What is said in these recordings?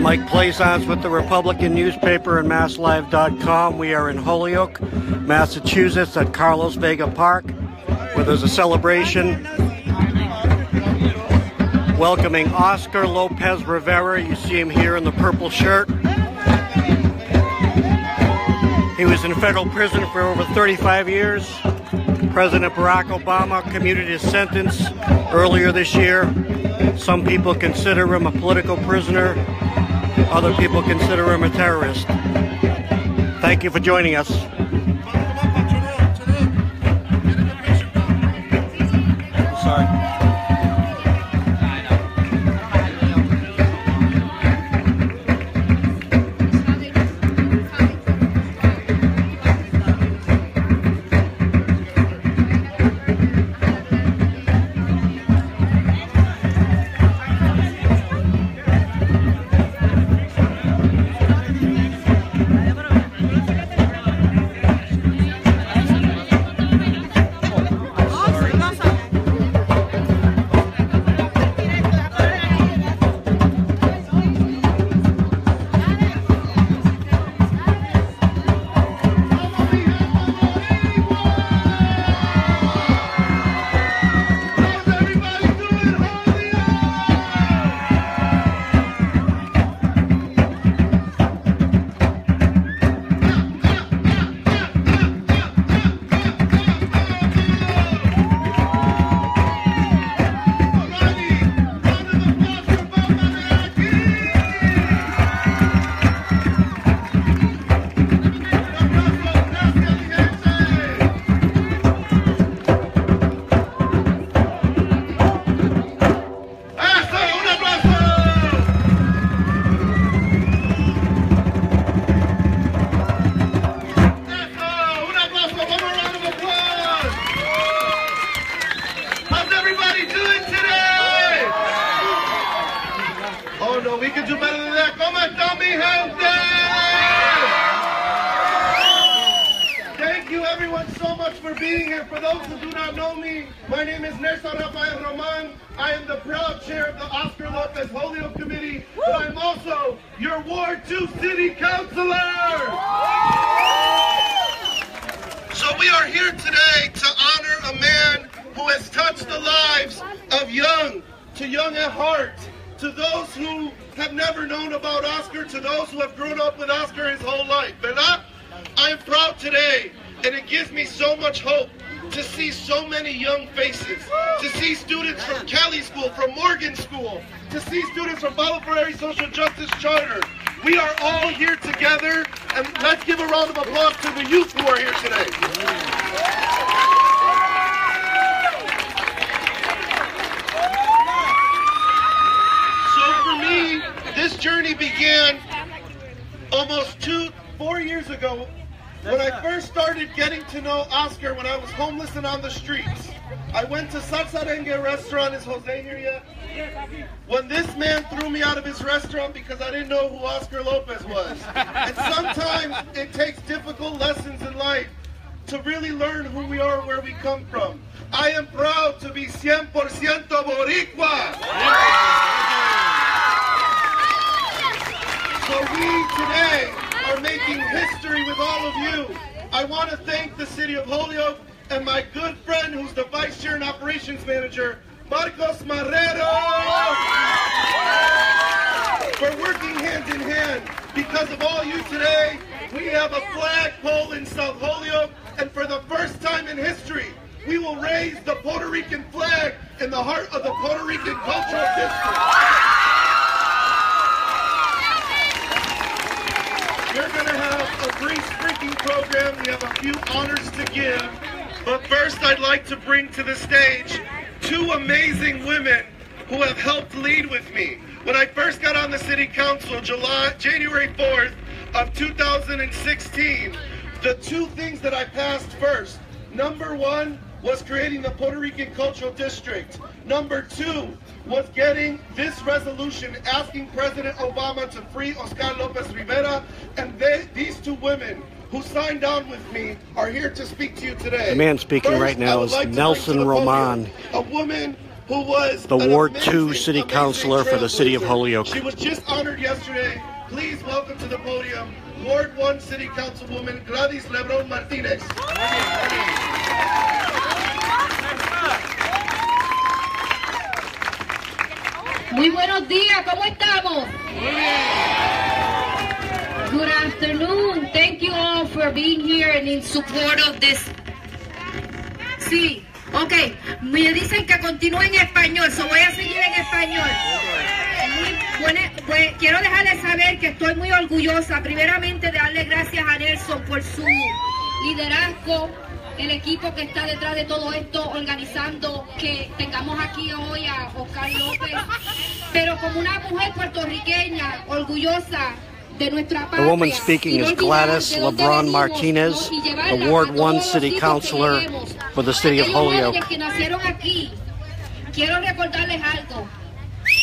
Mike Plaisance with the Republican newspaper and MassLive.com. We are in Holyoke, Massachusetts at Carlos Vega Park, where there's a celebration welcoming Oscar-Lopez-Rivera. You see him here in the purple shirt. He was in federal prison for over 35 years. President Barack Obama commuted his sentence earlier this year. Some people consider him a political prisoner. Other people consider him a terrorist. Thank you for joining us. Sorry. We can do better than that. ¿Cómo está mi gente? Thank you everyone so much for being here. For those who do not know me, my name is Oscar-Lopez-Rivera. I am the proud chair of the Oscar Lopez Holyoke Committee, but I'm also your Ward 2 City Councilor. So we are here today to honor a man who has touched the lives of young at heart, to those who have never known about Oscar, to those who have grown up with Oscar his whole life. ¿Verdad? I am proud today, and it gives me so much hope to see so many young faces, to see students from Cali School, from Morgan School, to see students from Voluntary Social Justice Charter. We are all here together, and let's give a round of applause to the youth who are here today. This journey began almost 4 years ago when I first started getting to know Oscar when I was homeless and on the streets. I went to Salsa Rengue restaurant. Is Jose here yet? When this man threw me out of his restaurant because I didn't know who Oscar Lopez was. And sometimes it takes difficult lessons in life to really learn who we are and where we come from. I am proud to be 100% Boricua. So we today are making history with all of you. I want to thank the city of Holyoke and my good friend who's the vice chair and operations manager, Marcos Marrero, for working hand in hand. Because of all you today, we have a flagpole in South Holyoke, and for the first time in history, we will raise the Puerto Rican flag in the heart of the Puerto Rican Cultural District. We're going to have a brief speaking program. We have a few honors to give. But first, I'd like to bring to the stage two amazing women who have helped lead with me. When I first got on the city council, January 4th of 2016, the two things that I passed first, number one was creating the Puerto Rican Cultural District. Number two was getting this resolution asking President Obama to free Oscar-Lopez-Rivera, and these two women who signed on with me are here to speak to you today. The man speaking right now is Nelson Roman. A woman who was the Ward 2 City Councilor for the City of Holyoke. She was just honored yesterday. Please welcome to the podium Ward 1 City Councilwoman Gladys-Lebron-Martinez. Muy buenos días, ¿cómo estamos? Good afternoon. Thank you all for being here and in support of this. Sí, ok. Me dicen que continúe en español, so voy a seguir en español. Pues quiero dejarles saber que estoy muy orgullosa, primeramente, de darle gracias a Nelson por su liderazgo, el equipo que está detrás de todo esto, organizando que tengamos aquí hoy a Oscar López, pero como una mujer puertorriqueña, orgullosa de nuestra patria. The woman speaking is Gladys-Lebron-Martinez, the Ward 1 City Councilor for the City of Holyoke. Que nacieron aquí, quiero recordarles algo.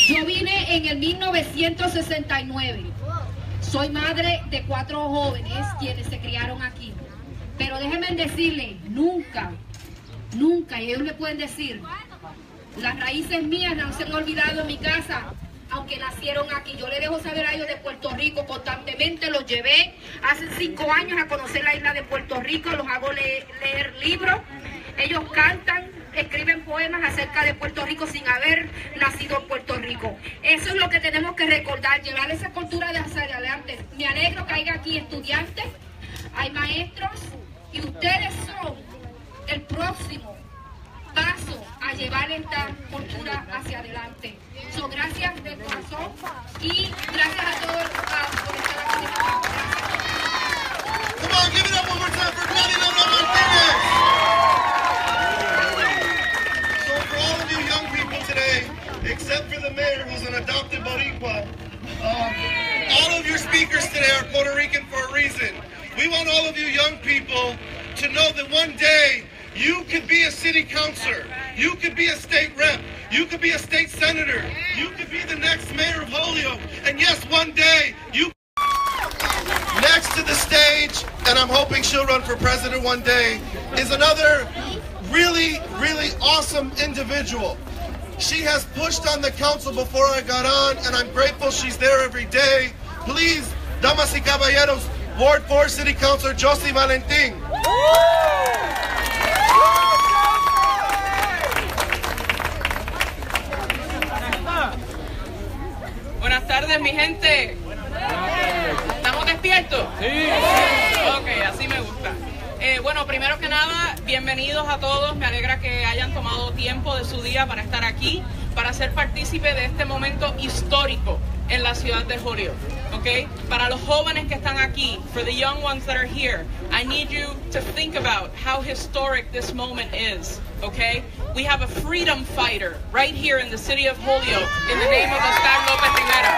Yo vine en el 1969. Soy madre de 4 jóvenes quienes se criaron aquí. Pero déjenme decirles, nunca, y ellos le pueden decir, las raíces mías no se han olvidado en mi casa, aunque nacieron aquí. Yo les dejo saber a ellos de Puerto Rico, constantemente los llevé hace 5 años a conocer la isla de Puerto Rico, los hago leer libros, ellos cantan, escriben poemas acerca de Puerto Rico sin haber nacido en Puerto Rico. Eso es lo que tenemos que recordar, llevar esa cultura de hacia adelante. Me alegro que haya aquí estudiantes, hay maestros, y ustedes son el próximo paso a llevar esta cultura hacia adelante. So, gracias de corazón y gracias a todos por estar aquí. Come on, give it up one more time for Gladys-Lebron-Martinez. So for all of you young people today, except for the mayor who's an adopted Boricua, all of your speakers today are Puerto Rican for a reason. We want all of you young people to know that one day you could be a city councilor, you could be a state rep, you could be a state senator, you could be the next mayor of Holyoke, and yes, one day you. Next to the stage, and I'm hoping she'll run for president one day, is another really, really awesome individual. She has pushed on the council before I got on, and I'm grateful she's there every day. Please, damas y caballeros, Ward 4 City Councilor Jossie-Valentin. Buenas tardes, mi gente. ¿Estamos despiertos? Sí. Ok, así me gusta. Bueno, primero que nada, bienvenidos a todos. Me alegra que hayan tomado tiempo de su día para estar aquí, para ser partícipe de este momento histórico en la ciudad de Holyoke. Okay? Para los jóvenes que están aquí, for the young ones that are here, I need you to think about how historic this moment is. Okay? We have a freedom fighter right here in the city of Holyoke in the name of Oscar-Lopez-Rivera.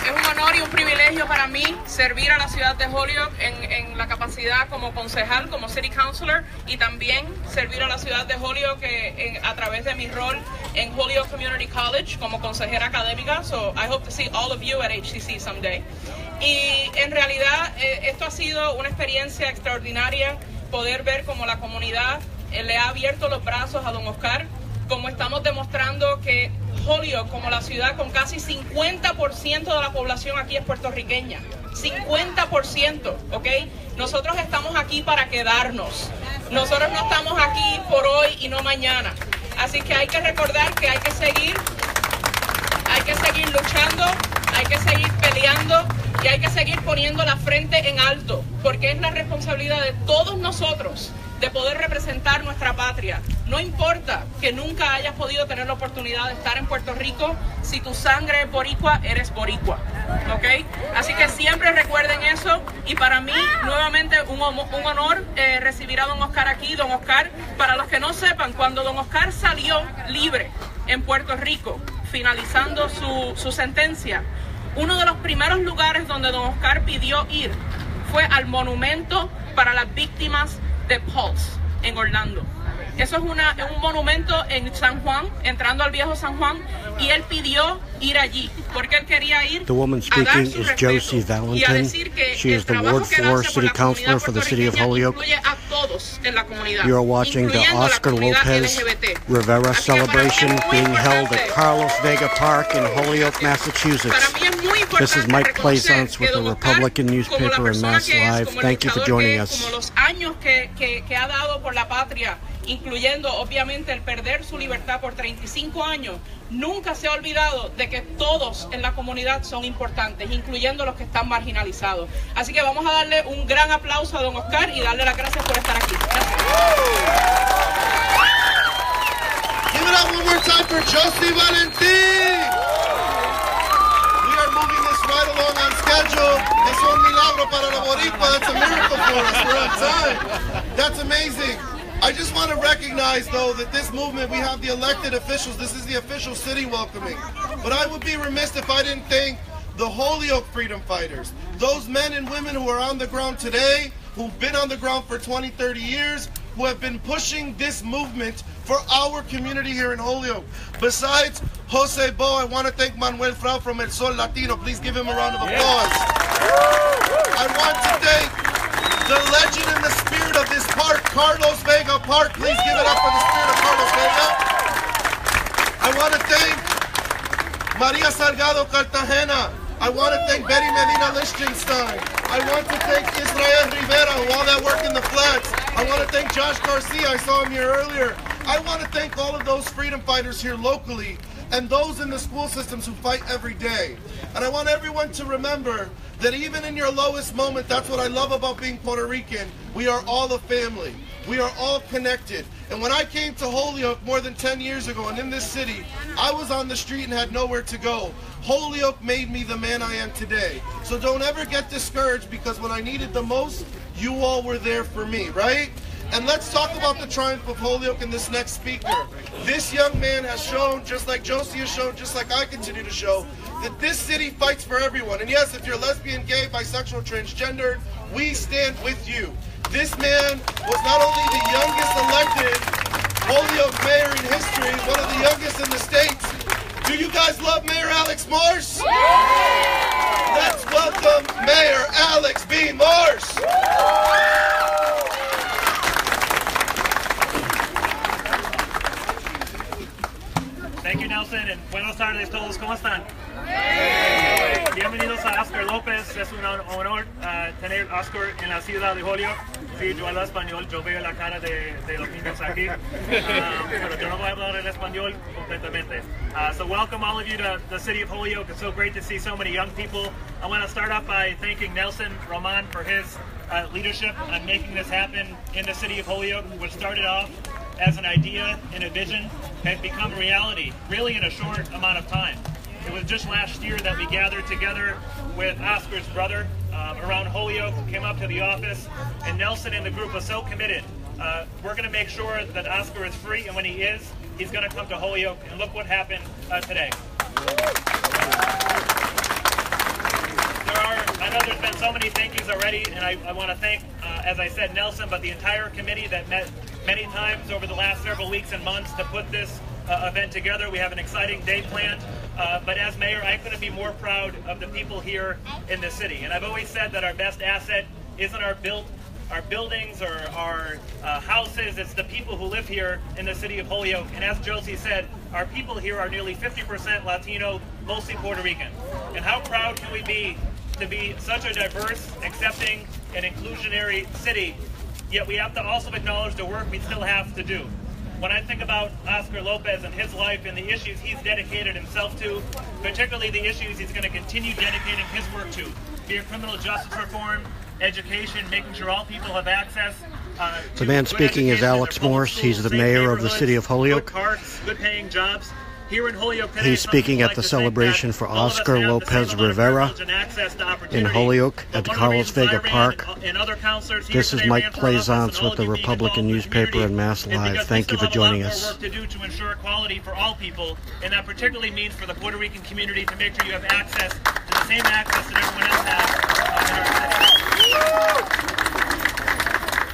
Es un honor y un privilegio para mí servir a la ciudad de Holyoke en la capacidad como concejal, como city councilor, y también servir a la ciudad de Holyoke a través de mi rol en Holyoke Community College como consejera académica. So I hope to see all of you at HCC someday. Y en realidad esto ha sido una experiencia extraordinaria, poder ver cómo la comunidad le ha abierto los brazos a don Oscar, como estamos demostrando que Holyoke, como la ciudad con casi 50% de la población aquí es puertorriqueña. 50%, ¿ok? Nosotros estamos aquí para quedarnos. Nosotros no estamos aquí por hoy y no mañana. Así que hay que recordar que hay que seguir luchando, hay que seguir peleando y hay que seguir poniendo la frente en alto, porque es la responsabilidad de todos nosotros de poder representar nuestra patria. No importa que nunca hayas podido tener la oportunidad de estar en Puerto Rico, si tu sangre es boricua, eres boricua, ¿ok? Así que siempre recuerden eso, y para mí, nuevamente, un honor recibir a don Oscar aquí. Don Oscar, para los que no sepan, cuando don Oscar salió libre en Puerto Rico, finalizando su sentencia, uno de los primeros lugares donde don Oscar pidió ir fue al monumento para las víctimas de Pulse en Orlando. Eso es un monumento en San Juan, entrando al viejo San Juan, y él pidió ir allí porque él quería ir The woman a dar speaking su is respeto y a Jossie-Valentin. decir que She el is the trabajo Ward que él 4 hace por City la Councilor comunidad for the City of puertorriqueña Holyoke. incluye a todos. todos en la comunidad, You are watching the incluyendo la comunidad Oscar-Lopez-Rivera LGBT. celebration Así que para mí es muy being held importante. at Carlos Vega Park in Holyoke, Para Massachusetts. mí es muy importante This is Mike reconocer Plaisance with que the Don Oscar, Republican como la newspaper and persona Mass que es, Live. como el Thank you for luchador joining que es, us. como los años que ha dado por la patria, incluyendo obviamente el perder su libertad por 35 años, nunca se ha olvidado de que todos en la comunidad son importantes, incluyendo los que están marginalizados. Así que vamos a darle un gran aplauso a don Oscar y darle las gracias por estar aquí. Gracias. Give it up one more time for Jossie-Valentin. We are moving this right along on schedule. Es un milagro para la boricua. That's a miracle for us. We're on time. That's amazing. I just want to recognize, though, that this movement, we have the elected officials. This is the official city welcoming. But I would be remiss if I didn't thank the Holyoke freedom fighters. Those men and women who are on the ground today, who've been on the ground for 20, 30 years, who have been pushing this movement for our community here in Holyoke. Besides Jose Bo, I want to thank Manuel Frau from El Sol Latino. Please give him a round of applause. I want to thank the legend and the spirit of this park, Carlos Vega Park. Please give it up for the spirit of Carlos Vega. I want to thank Maria Salgado Cartagena. I want to thank Betty Medina Lichtenstein. I want to thank Israel Rivera, who all that work in the flats. I want to thank Josh Garcia. I saw him here earlier. I want to thank all of those freedom fighters here locally and those in the school systems who fight every day. And I want everyone to remember that even in your lowest moment, that's what I love about being Puerto Rican, we are all a family. We are all connected. And when I came to Holyoke more than 10 years ago and in this city, I was on the street and had nowhere to go. Holyoke made me the man I am today. So don't ever get discouraged, because when I needed the most, you all were there for me, right? And let's talk about the triumph of Holyoke in this next speaker. This young man has shown, just like Josie has shown, just like I continue to show, that this city fights for everyone. And yes, if you're lesbian, gay, bisexual, transgender, we stand with you. This man was not only the youngest elected Holyoke mayor in history, one of the youngest in the States. Do you guys love Mayor Alex-Morse? Let's welcome Mayor Alex B. Morse. Thank you, Nelson, and buenos tardes todos. ¿Cómo están? Bienvenidos a Oscar López. Es un honor tener Oscar en la ciudad de Holyoke. Sí, yo hablo español, yo veo la cara de los niños aquí, pero yo no voy a hablar en español completamente. So welcome all of you to the city of Holyoke. It's so great to see so many young people. I want to start off by thanking Nelson Roman for his leadership on making this happen in the city of Holyoke, which started off as an idea and a vision has become a reality really in a short amount of time. It was just last year that we gathered together with Oscar's brother around Holyoke, came up to the office, and Nelson and the group was so committed. We're going to make sure that Oscar is free, and when he is, he's going to come to Holyoke, and look what happened today. I know there's been so many thank yous already, and I want to thank, as I said, Nelson, but the entire committee that met many times over the last several weeks and months to put this event together. We have an exciting day planned, but as mayor, I couldn't be more proud of the people here in the city. And I've always said that our best asset isn't our buildings or our houses, it's the people who live here in the city of Holyoke. And as Josie said, our people here are nearly 50% Latino, mostly Puerto Rican. And how proud can we be to be such a diverse, accepting, and inclusionary city, yet we have to also acknowledge the work we still have to do. When I think about Oscar Lopez and his life and the issues he's dedicated himself to, particularly the issues he's going to continue dedicating his work to, be it criminal justice reform, education, making sure all people have access. The man speaking is Alex Morse. He's the mayor of the city of Holyoke. Good parks, good paying jobs. Here in Holyoke today, He's speaking at the celebration for Oscar-Lopez-Rivera in Holyoke at the Carlos Vega Park. This is Mike Plaisance with the Republican newspaper and Mass Live. Thank you for joining us. Work to do to ensure equality for all people, and that particularly means for the Puerto Rican community to make sure you have access to the same access that everyone else has in our city.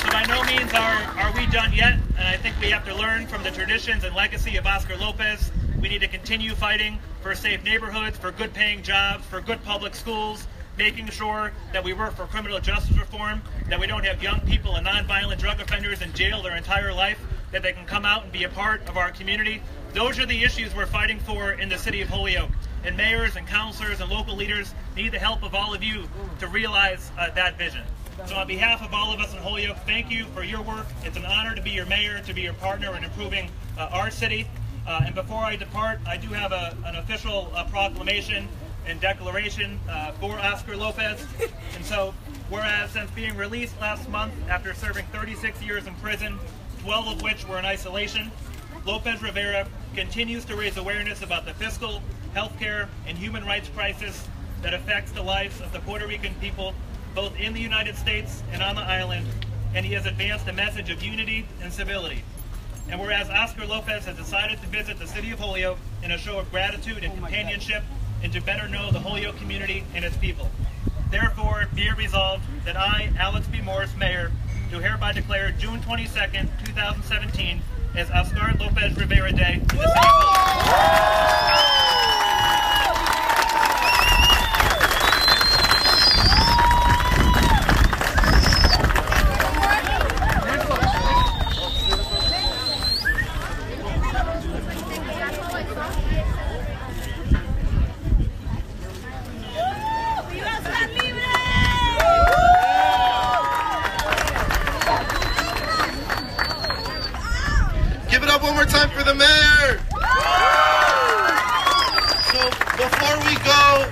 So by no means are we done yet, and I think we have to learn from the traditions and legacy of Oscar Lopez. We need to continue fighting for safe neighborhoods, for good paying jobs, for good public schools, making sure that we work for criminal justice reform, that we don't have young people and nonviolent drug offenders in jail their entire life, that they can come out and be a part of our community. Those are the issues we're fighting for in the city of Holyoke. And mayors and councilors and local leaders need the help of all of you to realize that vision. So on behalf of all of us in Holyoke, thank you for your work. It's an honor to be your mayor, to be your partner in improving our city. And before I depart, I do have an official proclamation and declaration for Oscar Lopez. And so, whereas since being released last month after serving 36 years in prison, 12 of which were in isolation, Lopez-Rivera continues to raise awareness about the fiscal, healthcare, and human rights crisis that affects the lives of the Puerto Rican people, both in the United States and on the island, and he has advanced a message of unity and civility. And whereas Oscar Lopez has decided to visit the city of Holyoke in a show of gratitude and companionship, and to better know the Holyoke community and its people. Therefore, be it resolved that I, Alex B. Morse, Mayor, do hereby declare June 22nd, 2017 as Oscar-Lopez-Rivera Day in the city of Holyoke. Give it up one more time for the mayor. So before we go,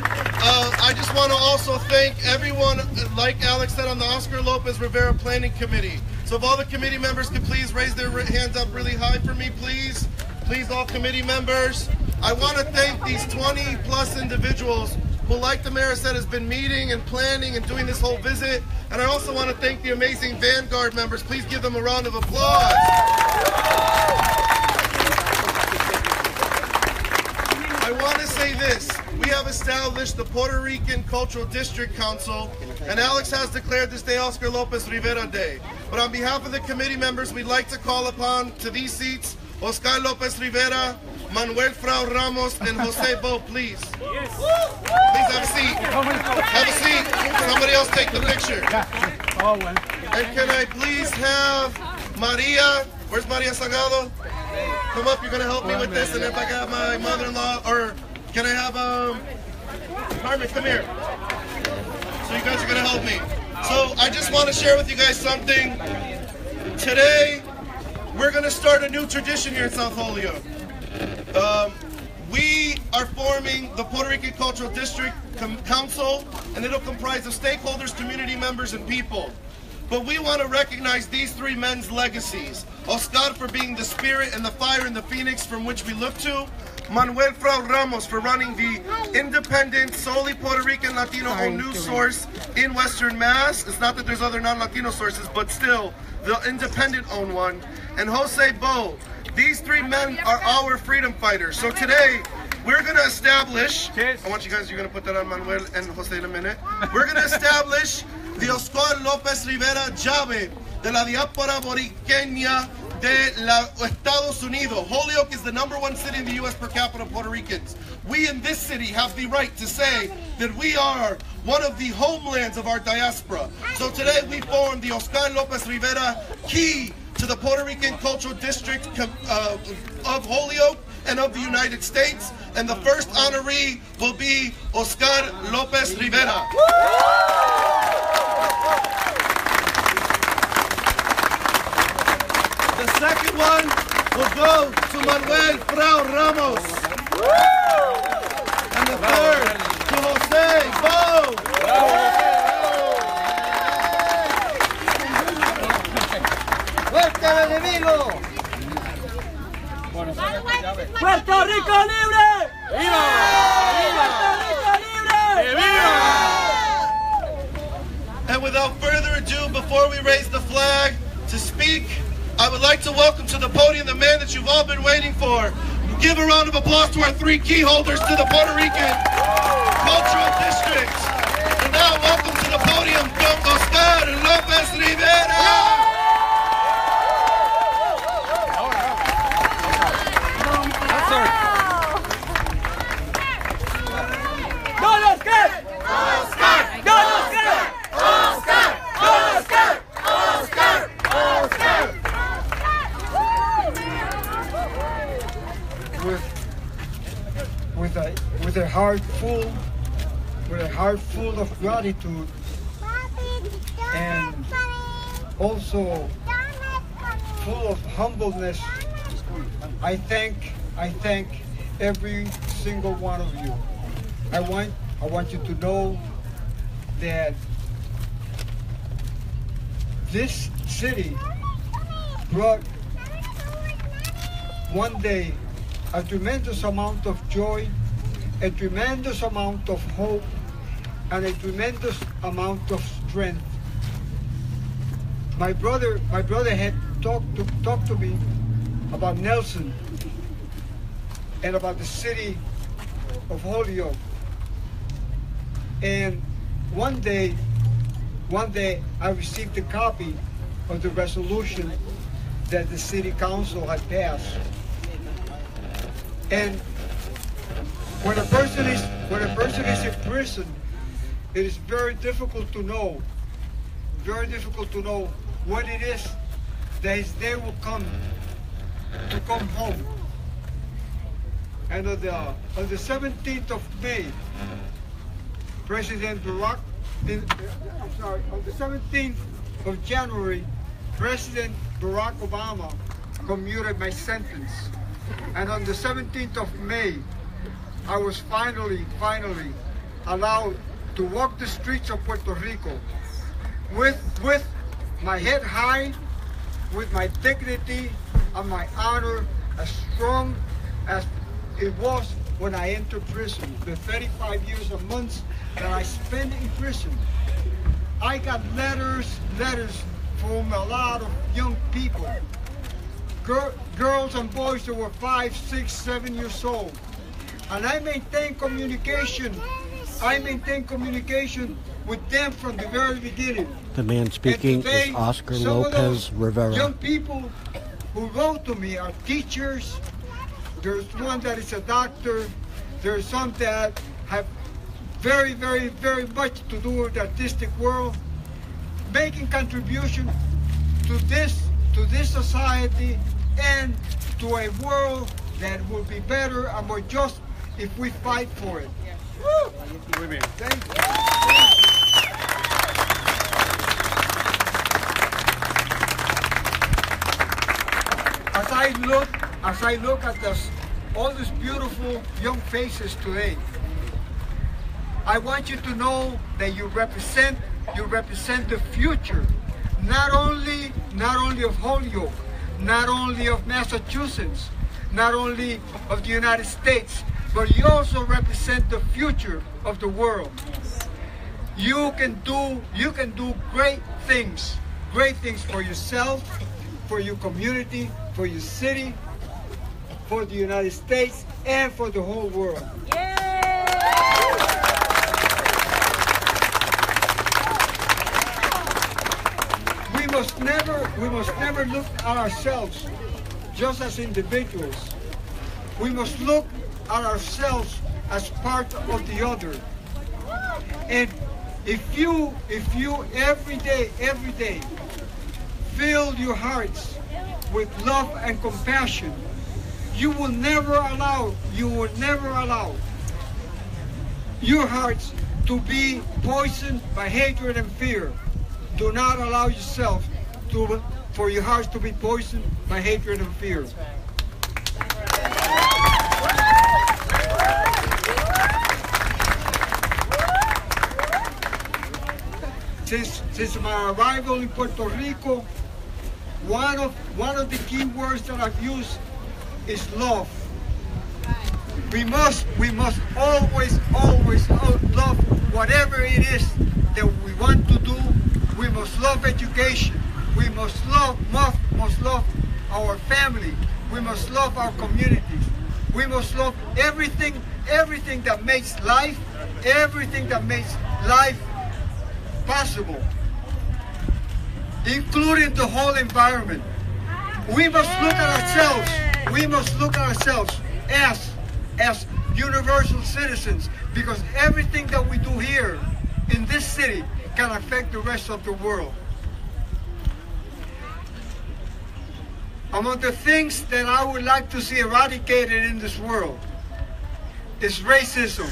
I just want to also thank everyone, like Alex said, on the Oscar Lopez-Rivera Planning Committee. So if all the committee members could please raise their hands up really high for me, please. Please, all committee members. I want to thank these 20 plus individuals who, like the mayor said, has been meeting and planning and doing this whole visit. And I also want to thank the amazing Vanguard members. Please give them a round of applause. I want to say this. We have established the Puerto Rican Cultural District Council, and Alex has declared this day Oscar Lopez-Rivera Day. But on behalf of the committee members, we'd like to call upon to these seats Oscar Lopez-Rivera, Manuel Frau Ramos, and Jose Bo, please. Yes. Please have a seat. Have a seat. Somebody else take the picture. And can I please have Maria? Where's Maria Salgado? Come up, you're going to help me with this. And if I got my mother-in-law, or can I have, Carmen, come here. So you guys are going to help me. So I just want to share with you guys something. Today, we're going to start a new tradition here in South Holyoke. We are forming the Puerto Rican Cultural District Council, and it'll comprise of stakeholders, community members, and people. But we want to recognize these three men's legacies. Oscar for being the spirit and the fire and the phoenix from which we look to. Manuel Frau Ramos for running the independent, solely Puerto Rican Latino-owned news source in Western Mass. It's not that there's other non-Latino sources, but still, the independent-owned one. And Jose Bo. These three men are our freedom fighters. So today, we're going to establish, I want you guys, you're going to put that on Manuel and Jose in a minute. We're going to establish the Oscar Lopez-Rivera llave de la diáspora boriqueña de los Estados Unidos. Holyoke is the #1 city in the U.S. per capita Puerto Ricans. We in this city have the right to say that we are one of the homelands of our diaspora. So today we form the Oscar Lopez-Rivera key to the Puerto Rican Cultural District of Holyoke and of the United States. And the first honoree will be Oscar Lopez-Rivera. The second one will go to Manuel Frau Ramos. And the third to Jose Bo. ¡Fuerte el enemigo! ¡Puerto Rico libre! ¡Viva! ¡Puerto Rico libre! ¡Viva! And without further ado, before we raise the flag to speak, I would like to welcome to the podium the man that you've all been waiting for. Give a round of applause to our three key holders to the Puerto Rican Cultural District. And now welcome to the podium, Oscar Lopez-Rivera. ¡Oscar! heart full of gratitude, and also full of humbleness, I thank every single one of you. I want you to know that this city brought one day a tremendous amount of joy, a tremendous amount of hope, and a tremendous amount of strength. My brother had talked to me about Nelson and about the city of Holyoke. And one day I received a copy of the resolution that the city council had passed. And when a person is in prison, it is very difficult to know what it is that his day will come home. And on the 17th of May, on the 17th of January, President Barack Obama commuted my sentence. And on the 17th of May, I was finally allowed to walk the streets of Puerto Rico with my head high, with my dignity and my honor as strong as it was when I entered prison. The 35 years and months that I spent in prison, I got letters from a lot of young people, girls and boys that were 5, 6, 7 years old. And I maintained communication with them from the very beginning. The man speaking is Oscar-Lopez-Rivera. Young people who wrote to me are teachers. There's one that is a doctor. There's some that have very, very, very much to do with the artistic world, making contribution to this society and to a world that will be better and more just if we fight for it. Woo! Thank you. As I look at all these beautiful young faces today, I want you to know that you represent the future, not only of Holyoke, not only of Massachusetts, not only of the United States, but you also represent the future of the world. You can do great things for yourself, for your community, for your city, for the United States, and for the whole world. We must never look at ourselves just as individuals. We must look at ourselves as part of the other. And if you every day fill your hearts with love and compassion, you will never allow your hearts to be poisoned by hatred and fear. Do not allow yourself for your hearts to be poisoned by hatred and fear. Since my arrival in Puerto Rico, one of the key words that I've used is love. We must always love whatever it is that we want to do. We must love education. We must love our family. We must love our communities. We must love everything that makes life possible, including the whole environment. We must look at ourselves as universal citizens, because everything that we do here in this city can affect the rest of the world. Among the things that I would like to see eradicated in this world is racism.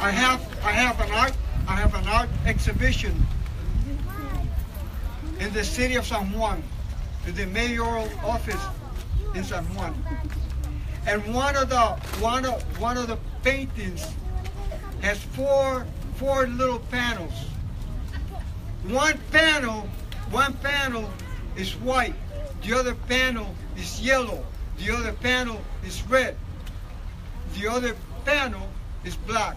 I have an art exhibition in the city of San Juan, in the mayoral office in San Juan. And one of the paintings has four little panels. One panel is white, the other panel is yellow, the other panel is red, the other panel is black.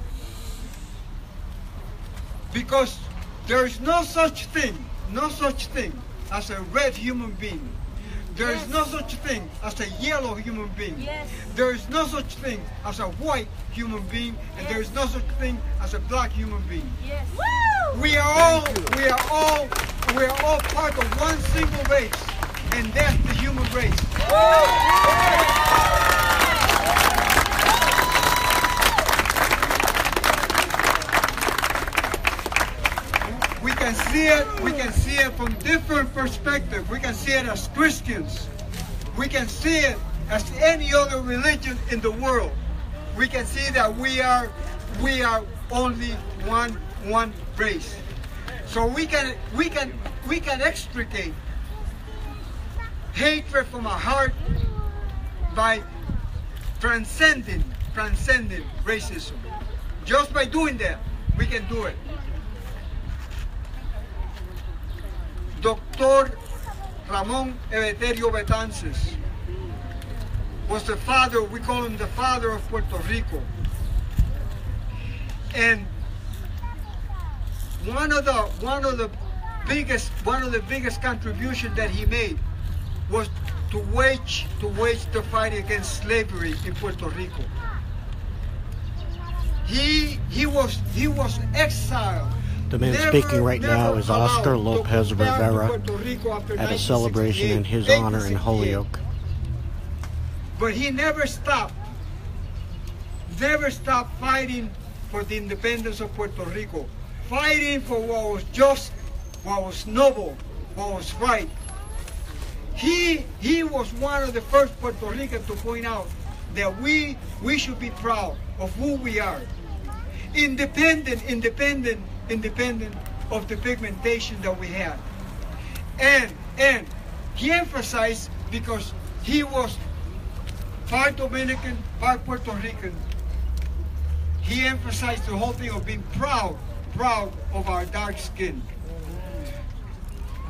Because there is no such thing as a red human being. There is no such thing as a yellow human being. Yes. There is no such thing as a white human being, and there is no such thing as a black human being. Yes. We are all part of one single race, and that's the human race. We can see it from different perspectives. We can see it as Christians. We can see it as any other religion in the world. We can see that we are only one race. So we can extricate hatred from our heart by transcending racism. Just by doing that, we can do it. Dr. Ramon Emeterio Betances was the father, we call him the father of Puerto Rico. And one of the biggest contributions that he made was to wage the fight against slavery in Puerto Rico. He was exiled. The man speaking right now is Oscar-Lopez-Rivera at a celebration in his honor in Holyoke. But he never stopped fighting for the independence of Puerto Rico, fighting for what was just, what was noble, what was right. He was one of the first Puerto Ricans to point out that we should be proud of who we are. Independent of the pigmentation that we had. And he emphasized, because he was part Dominican, part Puerto Rican, he emphasized the whole thing of being proud of our dark skin.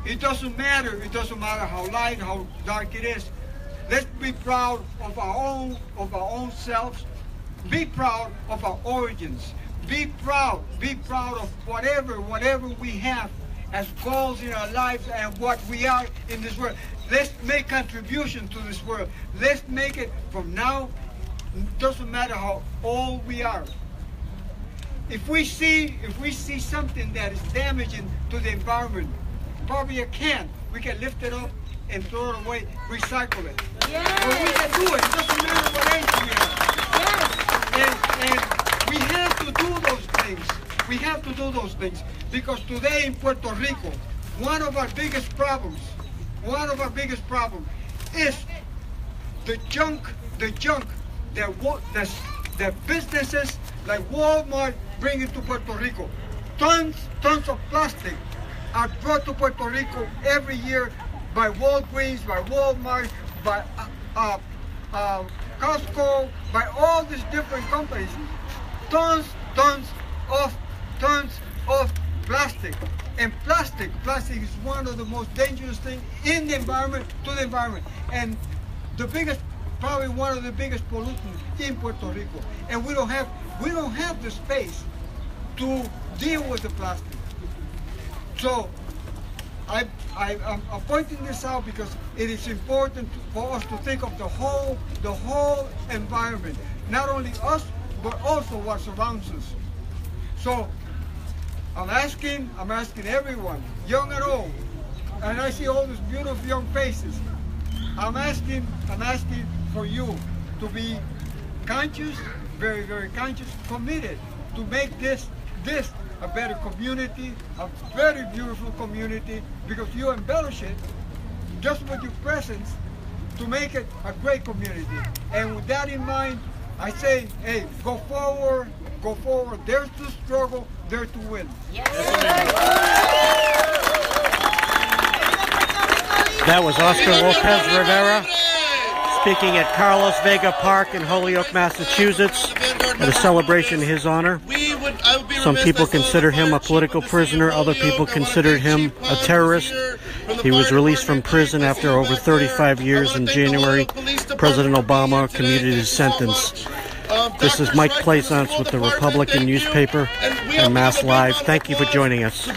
It doesn't matter how light, how dark it is. Let's be proud of our own selves. Be proud of our origins. Be proud of whatever we have as goals in our lives and what we are in this world. Let's make contribution to this world. Let's make it from now. It doesn't matter how old we are. If we see something that is damaging to the environment, probably a can, we can lift it up and throw it away, recycle it. Yes. But we can do it. It doesn't matter what age we are. Yes. And we have to do those things. We have to do those things because today in Puerto Rico, one of our biggest problems is the junk that businesses like Walmart bring into Puerto Rico. Tons of plastic are brought to Puerto Rico every year by Walgreens, by Walmart, by Costco, by all these different companies. Tons of plastic. And plastic is one of the most dangerous things in the environment, to the environment. And probably one of the biggest pollutants in Puerto Rico. And we don't have the space to deal with the plastic. So I'm pointing this out because it is important for us to think of the whole environment, not only us, but also what surrounds us. So I'm asking everyone, young and old, and I see all these beautiful young faces. I'm asking for you to be conscious, very, very conscious, committed to make this a better community, a very beautiful community, because you embellish it just with your presence to make it a great community. And with that in mind, I say, hey, go forward, go forward. There's to struggle, there's to win. Yes. That was Oscar-Lopez-Rivera speaking at Carlos Vega Park in Holyoke, Massachusetts, at a celebration in his honor. Some people consider him a political prisoner, other people considered him a terrorist. He was released from prison after over 35 years in January. President Obama commuted his sentence. This is Mike Plaisance with the Republican newspaper and Mass Live. Thank you for joining us.